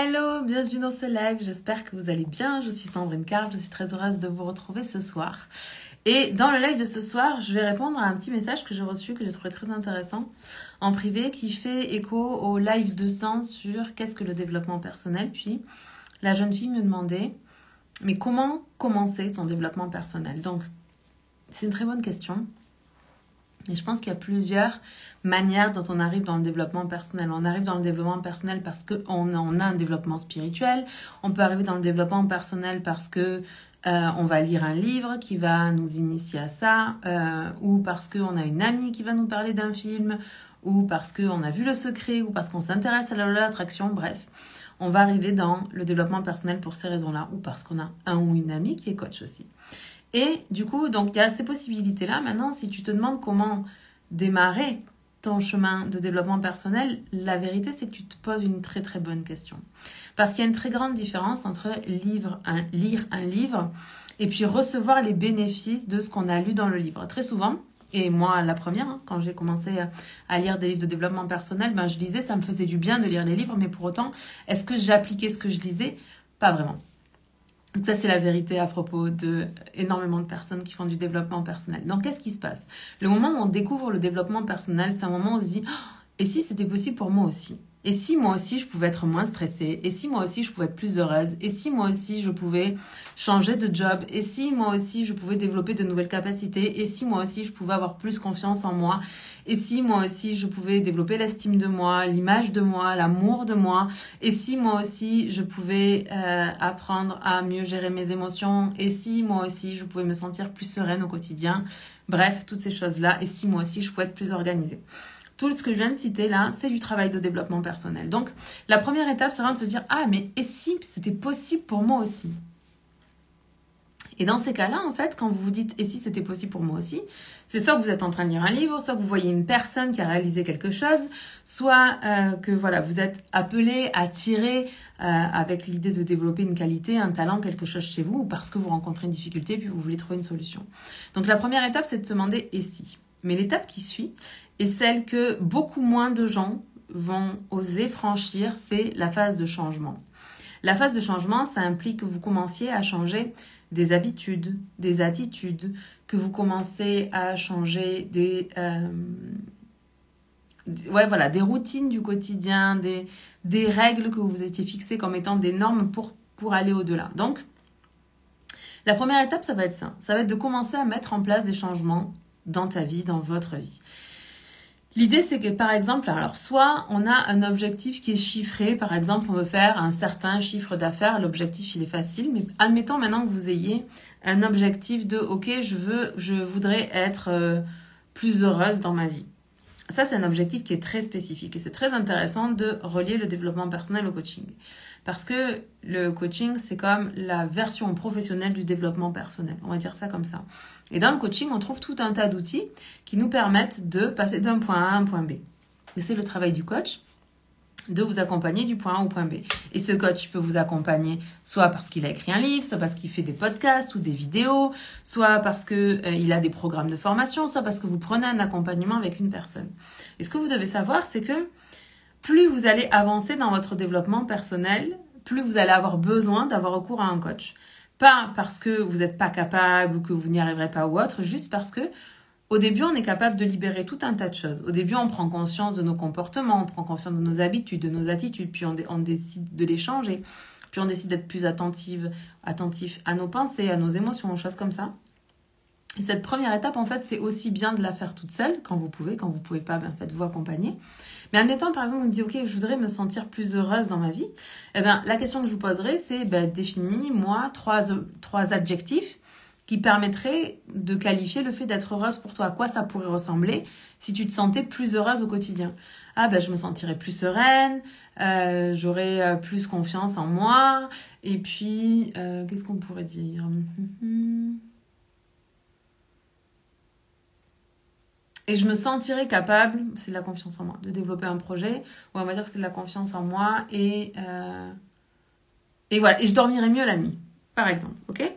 Hello, bienvenue dans ce live, j'espère que vous allez bien. Je suis Sandrine Carl, je suis très heureuse de vous retrouver ce soir. Et dans le live de ce soir, je vais répondre à un petit message que j'ai reçu, que j'ai trouvé très intéressant, en privé, qui fait écho au live 200 sur qu'est-ce que le développement personnel. Puis la jeune fille me demandait, mais comment commencer son développement personnel? Donc, c'est une très bonne question. Et je pense qu'il y a plusieurs manières dont on arrive dans le développement personnel. On arrive dans le développement personnel parce qu'on a un développement spirituel. On peut arriver dans le développement personnel parce que on va lire un livre qui va nous initier à ça, ou parce qu'on a une amie qui va nous parler d'un film, ou parce qu'on a vu Le Secret, ou parce qu'on s'intéresse à la loi de l'attraction. Bref, on va arriver dans le développement personnel pour ces raisons-là, ou parce qu'on a un ou une amie qui est coach aussi. Et du coup, donc il y a ces possibilités-là. Maintenant, si tu te demandes comment démarrer ton chemin de développement personnel, la vérité, c'est que tu te poses une très très bonne question. Parce qu'il y a une très grande différence entre lire un livre et puis recevoir les bénéfices de ce qu'on a lu dans le livre. Très souvent, et moi la première, quand j'ai commencé à lire des livres de développement personnel, je lisais, ça me faisait du bien de lire les livres, mais pour autant, est-ce que j'appliquais ce que je lisais? Pas vraiment. Donc ça, c'est la vérité à propos de énormément de personnes qui font du développement personnel. Donc, qu'est-ce qui se passe? Le moment où on découvre le développement personnel, c'est un moment où on se dit « Et si c'était possible pour moi aussi? Et si moi aussi, je pouvais être moins stressée? Et si moi aussi, je pouvais être plus heureuse? Et si moi aussi, je pouvais changer de job? Et si moi aussi, je pouvais développer de nouvelles capacités? Et si moi aussi, je pouvais avoir plus confiance en moi? Et si moi aussi, je pouvais développer l'estime de moi, l'image de moi, l'amour de moi? Et si moi aussi, je pouvais apprendre à mieux gérer mes émotions? Et si moi aussi, je pouvais me sentir plus sereine au quotidien? Bref, toutes ces choses-là. Et si moi aussi, je pouvais être plus organisée? Tout ce que je viens de citer là, c'est du travail de développement personnel. Donc, la première étape, c'est vraiment de se dire « Ah, mais et si c'était possible pour moi aussi ?» Et dans ces cas-là, en fait, quand vous vous dites « Et si c'était possible pour moi aussi ?» c'est soit que vous êtes en train de lire un livre, soit que vous voyez une personne qui a réalisé quelque chose, soit que voilà, vous êtes appelé, attiré avec l'idée de développer une qualité, un talent, quelque chose chez vous, ou parce que vous rencontrez une difficulté puis vous voulez trouver une solution. Donc la première étape, c'est de se demander « Et si ?» Mais l'étape qui suit est celle que beaucoup moins de gens vont oser franchir, c'est la phase de changement. La phase de changement, ça implique que vous commenciez à changer des habitudes, des attitudes, que vous commencez à changer des routines du quotidien, des règles que vous étiez fixées comme étant des normes pour aller au-delà. Donc, la première étape, ça va être ça. Ça va être de commencer à mettre en place des changements dans ta vie, dans votre vie. L'idée, c'est que, par exemple, alors soit on a un objectif qui est chiffré, par exemple, on veut faire un certain chiffre d'affaires, l'objectif, il est facile, mais admettons maintenant que vous ayez un objectif de « Ok, je voudrais être plus heureuse dans ma vie ». Ça, c'est un objectif qui est très spécifique et c'est très intéressant de relier le développement personnel au coaching. Parce que le coaching, c'est comme la version professionnelle du développement personnel. On va dire ça comme ça. Et dans le coaching, on trouve tout un tas d'outils qui nous permettent de passer d'un point A à un point B. Et c'est le travail du coach de vous accompagner du point A au point B. Et ce coach, il peut vous accompagner soit parce qu'il a écrit un livre, soit parce qu'il fait des podcasts ou des vidéos, soit parce qu'il a des programmes de formation, soit parce que vous prenez un accompagnement avec une personne. Et ce que vous devez savoir, c'est que plus vous allez avancer dans votre développement personnel, plus vous allez avoir besoin d'avoir recours à un coach. Pas parce que vous n'êtes pas capable ou que vous n'y arriverez pas ou autre, juste parce que au début, on est capable de libérer tout un tas de choses. Au début, on prend conscience de nos comportements, on prend conscience de nos habitudes, de nos attitudes, puis on décide de les changer, puis on décide d'être plus attentif à nos pensées, à nos émotions, choses comme ça. Et cette première étape, en fait, c'est aussi bien de la faire toute seule, quand vous pouvez pas, faites-vous accompagner. Mais admettons, par exemple, vous me dites, ok, je voudrais me sentir plus heureuse dans ma vie. Eh bien, la question que je vous poserai, c'est, définis-moi trois adjectifs qui permettraient de qualifier le fait d'être heureuse pour toi. À quoi ça pourrait ressembler si tu te sentais plus heureuse au quotidien? Je me sentirais plus sereine, j'aurais plus confiance en moi, et puis, qu'est-ce qu'on pourrait dire? Et je me sentirais capable, c'est de la confiance en moi, de développer un projet, ou on va dire que c'est de la confiance en moi, et voilà, et je dormirais mieux la nuit, par exemple, ok?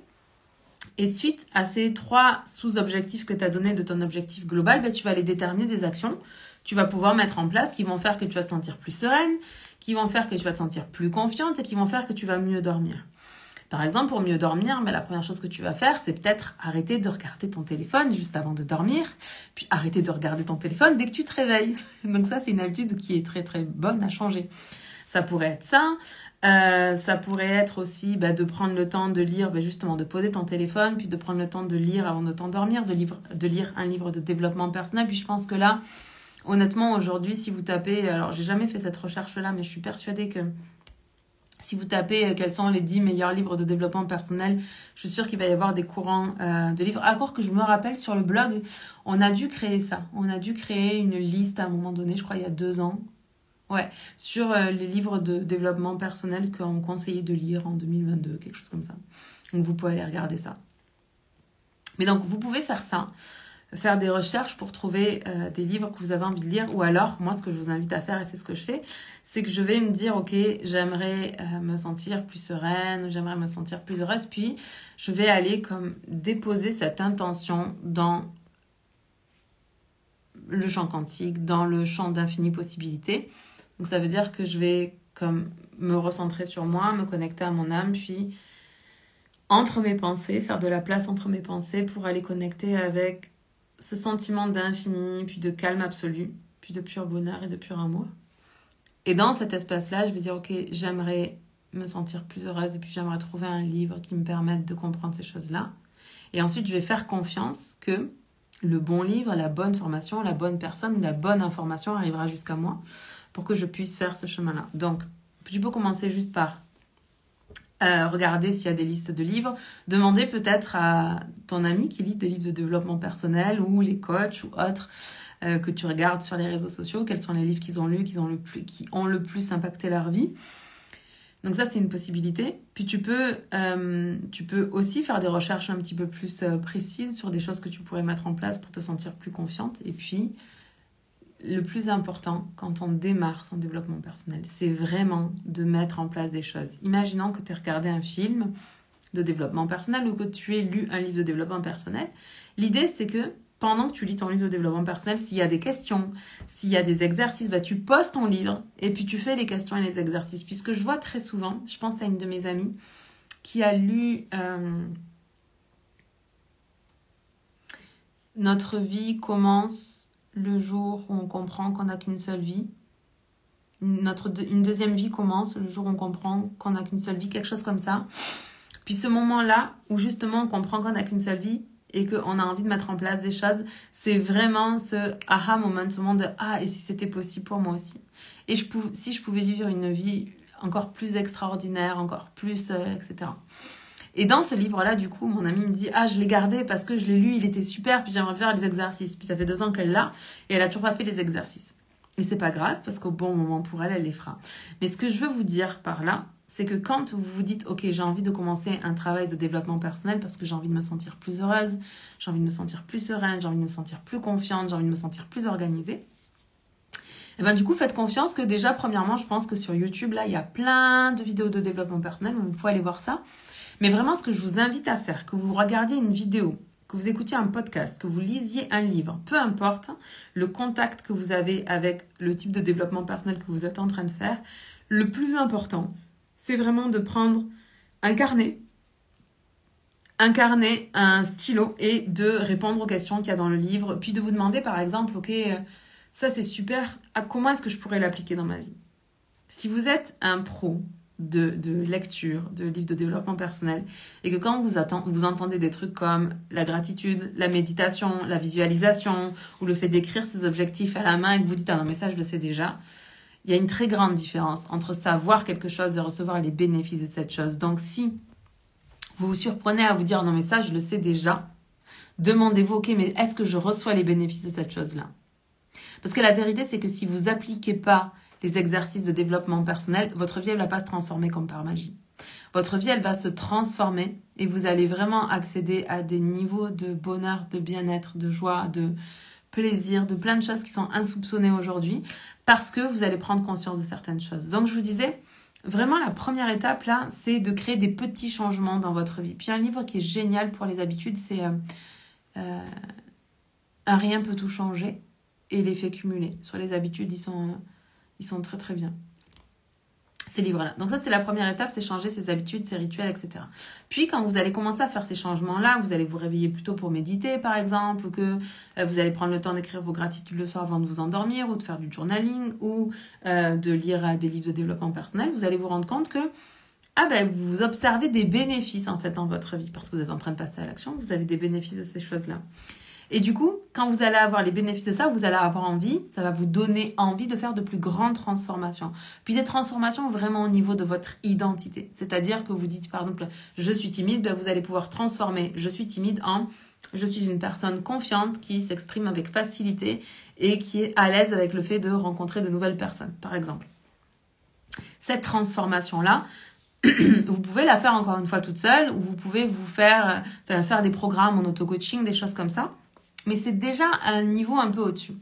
Et suite à ces 3 sous-objectifs que tu as donnés de ton objectif global, tu vas aller déterminer des actions. Tu vas pouvoir mettre en place qui vont faire que tu vas te sentir plus sereine, qui vont faire que tu vas te sentir plus confiante et qui vont faire que tu vas mieux dormir. Par exemple, pour mieux dormir, la première chose que tu vas faire, c'est peut-être arrêter de regarder ton téléphone juste avant de dormir, puis arrêter de regarder ton téléphone dès que tu te réveilles. Donc ça, c'est une habitude qui est très très bonne à changer. Ça pourrait être ça. Ça pourrait être aussi de prendre le temps de lire, justement de poser ton téléphone, puis de prendre le temps de lire avant de t'endormir, de lire un livre de développement personnel. Puis je pense que là, honnêtement, aujourd'hui, si vous tapez, alors j'ai jamais fait cette recherche-là, mais je suis persuadée que si vous tapez quels sont les 10 meilleurs livres de développement personnel, je suis sûre qu'il va y avoir des courants de livres. Encore que je me rappelle sur le blog, on a dû créer ça. On a dû créer une liste à un moment donné, je crois il y a 2 ans. Ouais, sur les livres de développement personnel qu'on conseillait de lire en 2022, quelque chose comme ça. Donc vous pouvez aller regarder ça. Mais donc vous pouvez faire ça, faire des recherches pour trouver des livres que vous avez envie de lire. Ou alors, moi ce que je vous invite à faire, et c'est ce que je fais, c'est que je vais me dire, ok, j'aimerais me sentir plus sereine, j'aimerais me sentir plus heureuse. Puis je vais aller comme déposer cette intention dans le champ quantique, dans le champ d'infinies possibilités. Donc ça veut dire que je vais comme me recentrer sur moi, me connecter à mon âme, puis entre mes pensées, faire de la place entre mes pensées pour aller connecter avec ce sentiment d'infini, puis de calme absolu, puis de pur bonheur et de pur amour. Et dans cet espace-là, je vais dire, ok, j'aimerais me sentir plus heureuse et puis j'aimerais trouver un livre qui me permette de comprendre ces choses-là. Et ensuite, je vais faire confiance que le bon livre, la bonne formation, la bonne personne, la bonne information arrivera jusqu'à moi pour que je puisse faire ce chemin-là. Donc, tu peux commencer juste par regarder s'il y a des listes de livres, demander peut-être à ton ami qui lit des livres de développement personnel ou les coachs ou autres que tu regardes sur les réseaux sociaux, quels sont les livres qu'ils ont lus, qui ont le plus impacté leur vie. Donc ça, c'est une possibilité. Puis tu peux aussi faire des recherches un petit peu plus précises sur des choses que tu pourrais mettre en place pour te sentir plus confiante. Et puis, le plus important quand on démarre son développement personnel, c'est vraiment de mettre en place des choses. Imaginons que tu aies regardé un film de développement personnel ou que tu aies lu un livre de développement personnel. L'idée, c'est que pendant que tu lis ton livre de développement personnel, s'il y a des questions, s'il y a des exercices, tu poses ton livre et puis tu fais les questions et les exercices. Puisque je vois très souvent, je pense à une de mes amies qui a lu Notre vie commence le jour où on comprend qu'on n'a qu'une seule vie. Une deuxième vie commence le jour où on comprend qu'on n'a qu'une seule vie, quelque chose comme ça. Puis ce moment-là où justement on comprend qu'on n'a qu'une seule vie et qu'on a envie de mettre en place des choses, c'est vraiment ce aha moment, ce moment de « Ah, et si c'était possible pour moi aussi ?» Et si je pouvais vivre une vie encore plus extraordinaire, encore plus, etc. Et dans ce livre-là, du coup, mon amie me dit « Ah, je l'ai gardé parce que je l'ai lu, il était super, puis j'aimerais faire les exercices. » Puis ça fait 2 ans qu'elle l'a et elle a toujours pas fait les exercices. Et c'est pas grave parce qu'au bon moment pour elle, elle les fera. Mais ce que je veux vous dire par là, c'est que quand vous vous dites « Ok, j'ai envie de commencer un travail de développement personnel parce que j'ai envie de me sentir plus heureuse, j'ai envie de me sentir plus sereine, j'ai envie de me sentir plus confiante, j'ai envie de me sentir plus organisée. » Et du coup, faites confiance que déjà, premièrement, je pense que sur YouTube, là, il y a plein de vidéos de développement personnel, vous pouvez aller voir ça. Mais vraiment, ce que je vous invite à faire, que vous regardiez une vidéo, que vous écoutiez un podcast, que vous lisiez un livre, peu importe le contact que vous avez avec le type de développement personnel que vous êtes en train de faire, le plus important, c'est vraiment de prendre un carnet, un stylo et de répondre aux questions qu'il y a dans le livre, puis de vous demander par exemple, ok, ça c'est super, comment est-ce que je pourrais l'appliquer dans ma vie? Si vous êtes un pro de lecture, de livres de développement personnel, et que quand vous entendez des trucs comme la gratitude, la méditation, la visualisation, ou le fait d'écrire ses objectifs à la main et que vous dites « Ah non, mais ça je le sais déjà », il y a une très grande différence entre savoir quelque chose et recevoir les bénéfices de cette chose. Donc si vous vous surprenez à vous dire « Non mais ça je le sais déjà », demandez-vous « Ok, mais est-ce que je reçois les bénéfices de cette chose-là » Parce que la vérité c'est que si vous n'appliquez pas les exercices de développement personnel, votre vie, elle ne va pas se transformer comme par magie. Votre vie, elle va se transformer et vous allez vraiment accéder à des niveaux de bonheur, de bien-être, de joie, de plaisir, de plein de choses qui sont insoupçonnées aujourd'hui parce que vous allez prendre conscience de certaines choses. Donc, je vous disais, vraiment, la première étape, là, c'est de créer des petits changements dans votre vie. Puis, un livre qui est génial pour les habitudes, c'est Un rien peut tout changer et l'effet cumulé. Sur les habitudes, ils sont très très bien. ces livres-là. Donc ça, c'est la première étape, c'est changer ses habitudes, ses rituels, etc. Puis quand vous allez commencer à faire ces changements-là, vous allez vous réveiller plutôt pour méditer, par exemple, ou que vous allez prendre le temps d'écrire vos gratitudes le soir avant de vous endormir, ou de faire du journaling, ou de lire des livres de développement personnel, vous allez vous rendre compte que vous observez des bénéfices en fait dans votre vie, parce que vous êtes en train de passer à l'action, vous avez des bénéfices de ces choses-là. Et du coup, quand vous allez avoir les bénéfices de ça, vous allez avoir envie, ça va vous donner envie de faire de plus grandes transformations. Puis des transformations vraiment au niveau de votre identité. C'est-à-dire que vous dites par exemple, je suis timide, vous allez pouvoir transformer je suis timide en je suis une personne confiante qui s'exprime avec facilité et qui est à l'aise avec le fait de rencontrer de nouvelles personnes, par exemple. Cette transformation-là, vous pouvez la faire encore une fois toute seule, ou vous pouvez vous faire des programmes en auto-coaching, des choses comme ça. Mais c'est déjà un niveau un peu au-dessus.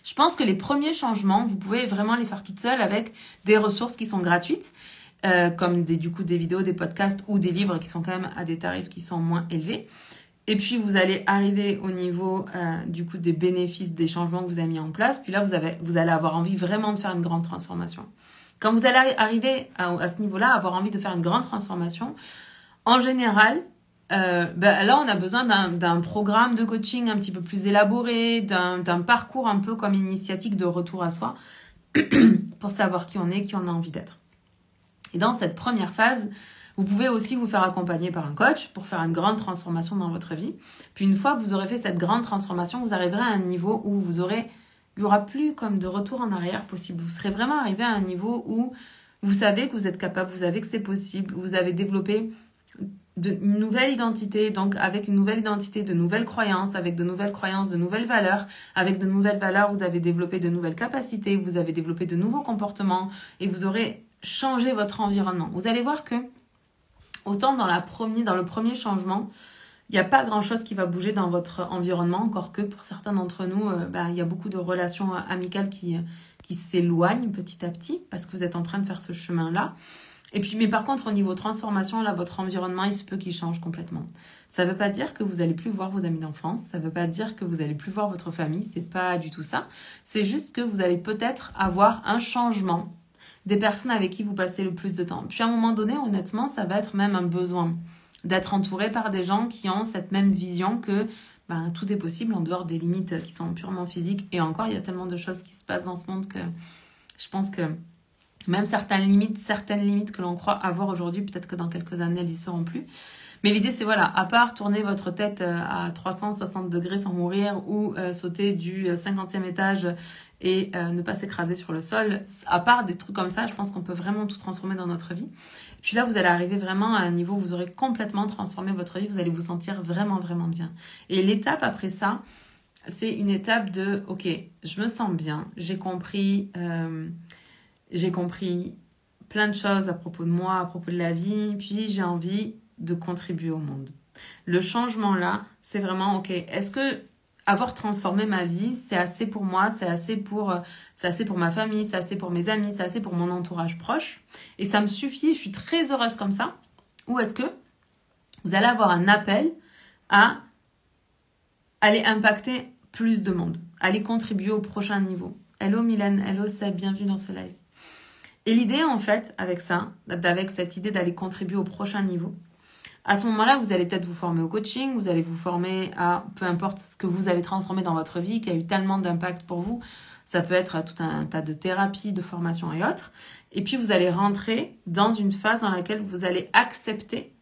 Je pense que les premiers changements, vous pouvez vraiment les faire toute seule avec des ressources qui sont gratuites, comme des vidéos, des podcasts ou des livres qui sont quand même à des tarifs qui sont moins élevés. Et puis, vous allez arriver au niveau des bénéfices des changements que vous avez mis en place. Puis là, vous allez avoir envie vraiment de faire une grande transformation. Quand vous allez arriver à ce niveau-là, avoir envie de faire une grande transformation, en général, là, on a besoin d'un programme de coaching un petit peu plus élaboré, d'un parcours un peu comme initiatique de retour à soi pour savoir qui on est, qui on a envie d'être. Et dans cette première phase, vous pouvez aussi vous faire accompagner par un coach pour faire une grande transformation dans votre vie. Puis une fois que vous aurez fait cette grande transformation, vous arriverez à un niveau où il n'y aura plus comme de retour en arrière possible. Vous serez vraiment arrivé à un niveau où vous savez que vous êtes capable, vous savez que c'est possible, vous avez développé une nouvelle identité, donc avec une nouvelle identité, de nouvelles croyances, avec de nouvelles croyances, de nouvelles valeurs. Avec de nouvelles valeurs, vous avez développé de nouvelles capacités, vous avez développé de nouveaux comportements et vous aurez changé votre environnement. Vous allez voir que, autant dans le premier changement, il n'y a pas grand-chose qui va bouger dans votre environnement, encore que pour certains d'entre nous, il y a beaucoup de relations amicales qui s'éloignent petit à petit parce que vous êtes en train de faire ce chemin-là. Et puis, mais par contre, au niveau transformation, là, votre environnement, il se peut qu'il change complètement. Ça ne veut pas dire que vous n'allez plus voir vos amis d'enfance. Ça ne veut pas dire que vous n'allez plus voir votre famille. C'est pas du tout ça. C'est juste que vous allez peut-être avoir un changement des personnes avec qui vous passez le plus de temps. Puis à un moment donné, honnêtement, ça va être même un besoin d'être entouré par des gens qui ont cette même vision que tout est possible en dehors des limites qui sont purement physiques. Et encore, il y a tellement de choses qui se passent dans ce monde que je pense que même certaines limites que l'on croit avoir aujourd'hui, peut-être que dans quelques années, elles n'y seront plus. Mais l'idée, c'est à part tourner votre tête à 360 degrés sans mourir ou sauter du 50e étage et ne pas s'écraser sur le sol, à part des trucs comme ça, je pense qu'on peut vraiment tout transformer dans notre vie. Puis là, vous allez arriver vraiment à un niveau où vous aurez complètement transformé votre vie, vous allez vous sentir vraiment, vraiment bien. Et l'étape après ça, c'est une étape de, ok, je me sens bien, j'ai compris plein de choses à propos de moi, à propos de la vie, puis j'ai envie de contribuer au monde. Le changement là, c'est vraiment, ok, est-ce que avoir transformé ma vie, c'est assez pour moi, c'est assez pour ma famille, c'est assez pour mes amis, c'est assez pour mon entourage proche, et ça me suffit, je suis très heureuse comme ça, ou est-ce que vous allez avoir un appel à aller impacter plus de monde, aller contribuer au prochain niveau. Hello Mylène, hello Seb, bienvenue dans ce live. Et l'idée, en fait, avec cette idée d'aller contribuer au prochain niveau, à ce moment-là, vous allez peut-être vous former au coaching, vous allez vous former à peu importe ce que vous avez transformé dans votre vie, qui a eu tellement d'impact pour vous. Ça peut être tout un tas de thérapies, de formations et autres. Et puis, vous allez rentrer dans une phase dans laquelle vous allez accepter,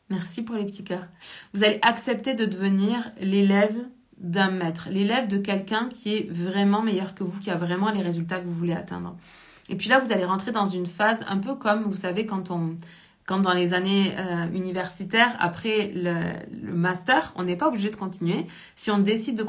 merci pour les petits cœurs, vous allez accepter de devenir l'élève d'un maître, l'élève de quelqu'un qui est vraiment meilleur que vous, qui a vraiment les résultats que vous voulez atteindre. Et puis là, vous allez rentrer dans une phase un peu comme, vous savez, quand dans les années universitaires, après le master, on n'est pas obligé de continuer. Si on décide de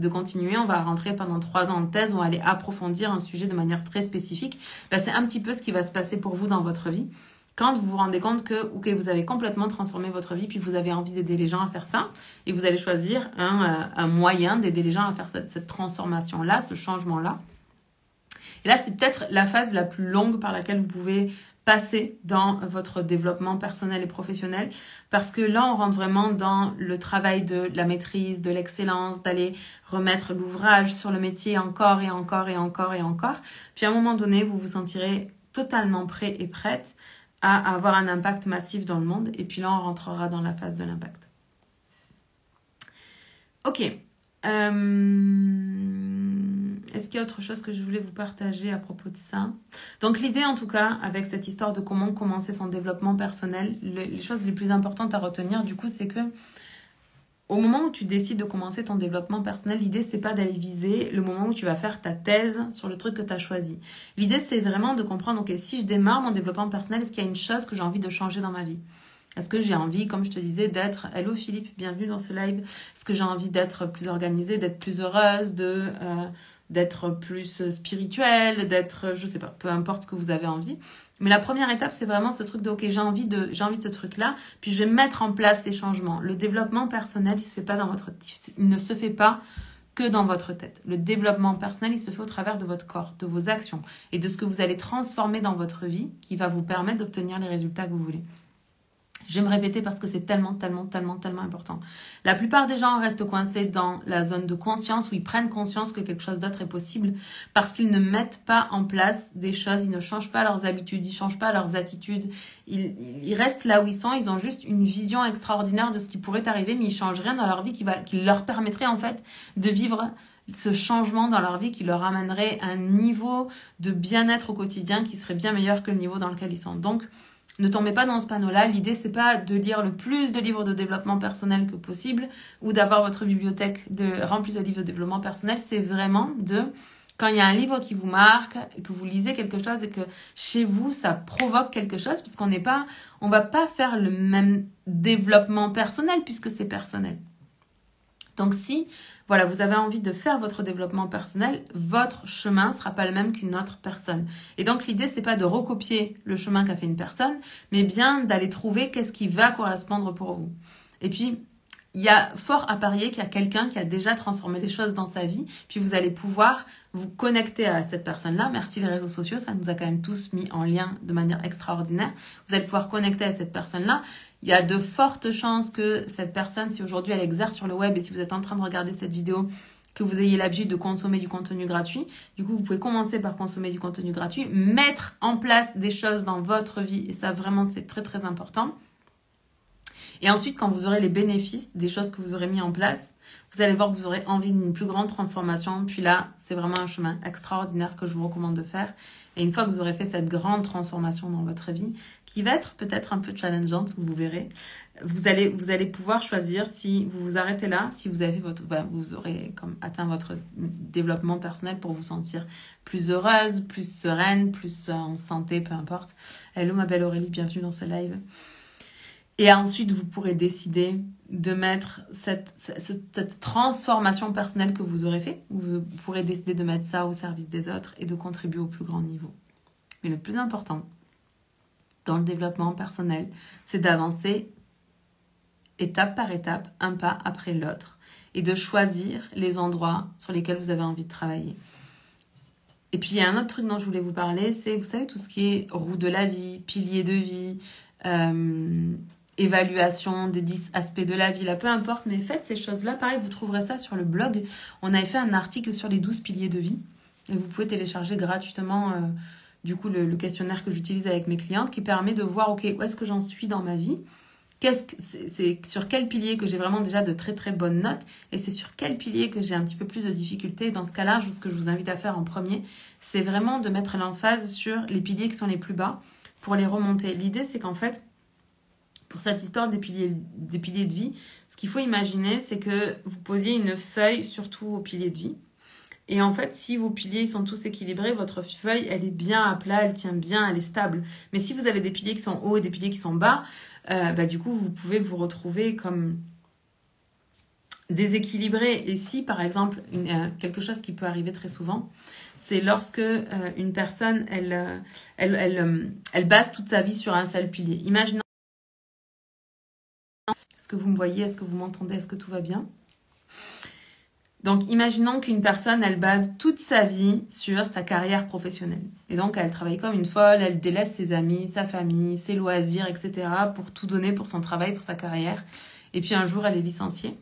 continuer, on va rentrer pendant 3 ans en thèse, on va aller approfondir un sujet de manière très spécifique. C'est un petit peu ce qui va se passer pour vous dans votre vie. Quand vous vous rendez compte que vous avez complètement transformé votre vie, puis vous avez envie d'aider les gens à faire ça, et vous allez choisir un moyen d'aider les gens à faire cette transformation-là, ce changement-là. Et là, c'est peut-être la phase la plus longue par laquelle vous pouvez passer dans votre développement personnel et professionnel, parce que là, on rentre vraiment dans le travail de la maîtrise, de l'excellence, d'aller remettre l'ouvrage sur le métier encore et encore et encore et encore. Puis à un moment donné, vous vous sentirez totalement prêt et prête à avoir un impact massif dans le monde. Et puis là, on rentrera dans la phase de l'impact. Ok. Est-ce qu'il y a autre chose que je voulais vous partager à propos de ça? Donc l'idée en tout cas, avec cette histoire de comment commencer son développement personnel, les choses les plus importantes à retenir du coup, c'est que au moment où tu décides de commencer ton développement personnel, l'idée c'est pas d'aller viser le moment où tu vas faire ta thèse sur le truc que tu as choisi. L'idée c'est vraiment de comprendre, ok, si je démarre mon développement personnel, est-ce qu'il y a une chose que j'ai envie de changer dans ma vie? Est-ce que j'ai envie, comme je te disais, d'être... Hello Philippe, bienvenue dans ce live. Est-ce que j'ai envie d'être plus organisée, d'être plus heureuse, d'être plus spirituelle, d'être, je sais pas, peu importe ce que vous avez envie. Mais la première étape, c'est vraiment ce truc de, ok, j'ai envie de ce truc-là, puis je vais mettre en place les changements. Le développement personnel, il ne se fait pas que dans votre tête. Le développement personnel, il se fait au travers de votre corps, de vos actions et de ce que vous allez transformer dans votre vie qui va vous permettre d'obtenir les résultats que vous voulez. Je vais me répéter parce que c'est tellement important. La plupart des gens restent coincés dans la zone de conscience où ils prennent conscience que quelque chose d'autre est possible parce qu'ils ne mettent pas en place des choses, ils ne changent pas leurs habitudes, ils ne changent pas leurs attitudes. Ils restent là où ils sont, ils ont juste une vision extraordinaire de ce qui pourrait arriver, mais ils ne changent rien dans leur vie qui leur permettrait en fait de vivre ce changement dans leur vie qui leur amènerait un niveau de bien-être au quotidien qui serait bien meilleur que le niveau dans lequel ils sont. Donc, ne tombez pas dans ce panneau-là. L'idée, c'est pas de lire le plus de livres de développement personnel que possible ou d'avoir votre bibliothèque remplie de livres de développement personnel. C'est vraiment quand il y a un livre qui vous marque, que vous lisez quelque chose et que chez vous, ça provoque quelque chose, puisqu'on va pas faire le même développement personnel puisque c'est personnel. Donc si voilà, vous avez envie de faire votre développement personnel, votre chemin ne sera pas le même qu'une autre personne. Et donc l'idée, c'est pas de recopier le chemin qu'a fait une personne, mais bien d'aller trouver qu'est-ce qui va correspondre pour vous. Et puis, il y a fort à parier qu'il y a quelqu'un qui a déjà transformé les choses dans sa vie, puis vous allez pouvoir vous connecter à cette personne-là. Merci les réseaux sociaux, ça nous a quand même tous mis en lien de manière extraordinaire. Vous allez pouvoir connecter à cette personne-là. Il y a de fortes chances que cette personne, si aujourd'hui elle exerce sur le web et si vous êtes en train de regarder cette vidéo, que vous ayez l'habitude de consommer du contenu gratuit. Du coup, vous pouvez commencer par consommer du contenu gratuit, mettre en place des choses dans votre vie. Et ça, vraiment, c'est très important. Et ensuite, quand vous aurez les bénéfices des choses que vous aurez mis en place, vous allez voir que vous aurez envie d'une plus grande transformation. Puis là, c'est vraiment un chemin extraordinaire que je vous recommande de faire. Et une fois que vous aurez fait cette grande transformation dans votre vie, qui va être peut-être un peu challengeante, vous verrez, vous allez pouvoir choisir si vous vous arrêtez là, si vous avez vous aurez comme atteint votre développement personnel pour vous sentir plus heureuse, plus sereine, plus en santé, peu importe. Hello ma belle Aurélie, bienvenue dans ce live. Et ensuite, vous pourrez décider de mettre cette transformation personnelle que vous aurez fait. Vous pourrez décider de mettre ça au service des autres et de contribuer au plus grand niveau. Mais le plus important dans le développement personnel, c'est d'avancer étape par étape, un pas après l'autre, et de choisir les endroits sur lesquels vous avez envie de travailler. Et puis, il y a un autre truc dont je voulais vous parler, c'est, vous savez, tout ce qui est roue de la vie, pilier de vie, évaluation des 10 aspects de la vie, là, peu importe, mais faites ces choses-là. Pareil, vous trouverez ça sur le blog. On avait fait un article sur les 12 piliers de vie. Et vous pouvez télécharger gratuitement du coup le questionnaire que j'utilise avec mes clientes qui permet de voir, ok, où est-ce que j'en suis dans ma vie? C'est sur quel pilier que j'ai vraiment déjà de très bonnes notes et c'est sur quel pilier que j'ai un petit peu plus de difficultés. Dans ce cas-là, ce que je vous invite à faire en premier, c'est vraiment de mettre l'emphase sur les piliers qui sont les plus bas pour les remonter. L'idée, c'est qu'en fait, pour cette histoire des piliers de vie, ce qu'il faut imaginer, c'est que vous posiez une feuille sur tous vos piliers de vie. Et en fait, si vos piliers sont tous équilibrés, votre feuille, elle est bien à plat, elle tient bien, elle est stable. Mais si vous avez des piliers qui sont hauts et des piliers qui sont bas, du coup, vous pouvez vous retrouver comme déséquilibré. Et si, par exemple, quelque chose qui peut arriver très souvent, c'est lorsque une personne, elle base toute sa vie sur un seul pilier. Imaginons, est-ce que vous me voyez, est-ce que vous m'entendez, est-ce que tout va bien ? Donc, imaginons qu'une personne, elle base toute sa vie sur sa carrière professionnelle. Et donc, elle travaille comme une folle, elle délaisse ses amis, sa famille, ses loisirs, etc. pour tout donner pour son travail, pour sa carrière. Et puis, un jour, elle est licenciée.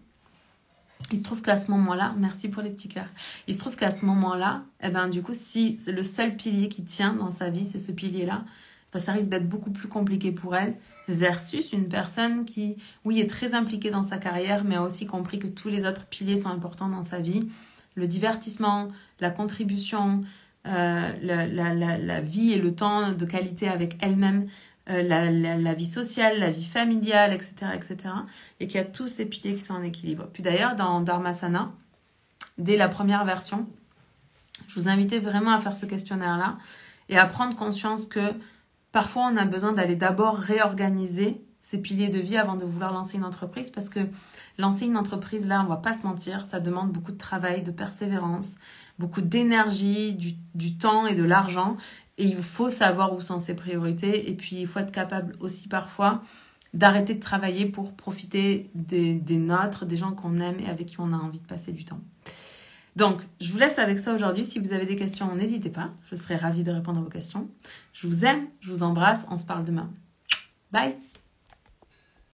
il se trouve qu'à ce moment-là, merci pour les petits cœurs, il se trouve qu'à ce moment-là, eh ben, du coup, si le seul pilier qui tient dans sa vie, c'est ce pilier-là, ben, ça risque d'être beaucoup plus compliqué pour elle, versus une personne qui, oui, est très impliquée dans sa carrière, mais a aussi compris que tous les autres piliers sont importants dans sa vie. Le divertissement, la contribution, la vie et le temps de qualité avec elle-même, la vie sociale, la vie familiale, etc., etc. Et qu'il y a tous ces piliers qui sont en équilibre. Puis d'ailleurs, dans Dharmasana, dès la première version, je vous invitais vraiment à faire ce questionnaire-là et à prendre conscience que parfois on a besoin d'aller d'abord réorganiser ces piliers de vie avant de vouloir lancer une entreprise, parce que lancer une entreprise, là, on va pas se mentir, ça demande beaucoup de travail, de persévérance, beaucoup d'énergie, du temps et de l'argent. Et il faut savoir où sont ses priorités. Et puis, il faut être capable aussi parfois d'arrêter de travailler pour profiter des nôtres, des gens qu'on aime et avec qui on a envie de passer du temps. Donc, je vous laisse avec ça aujourd'hui. Si vous avez des questions, n'hésitez pas. Je serai ravie de répondre à vos questions. Je vous aime, je vous embrasse. On se parle demain. Bye!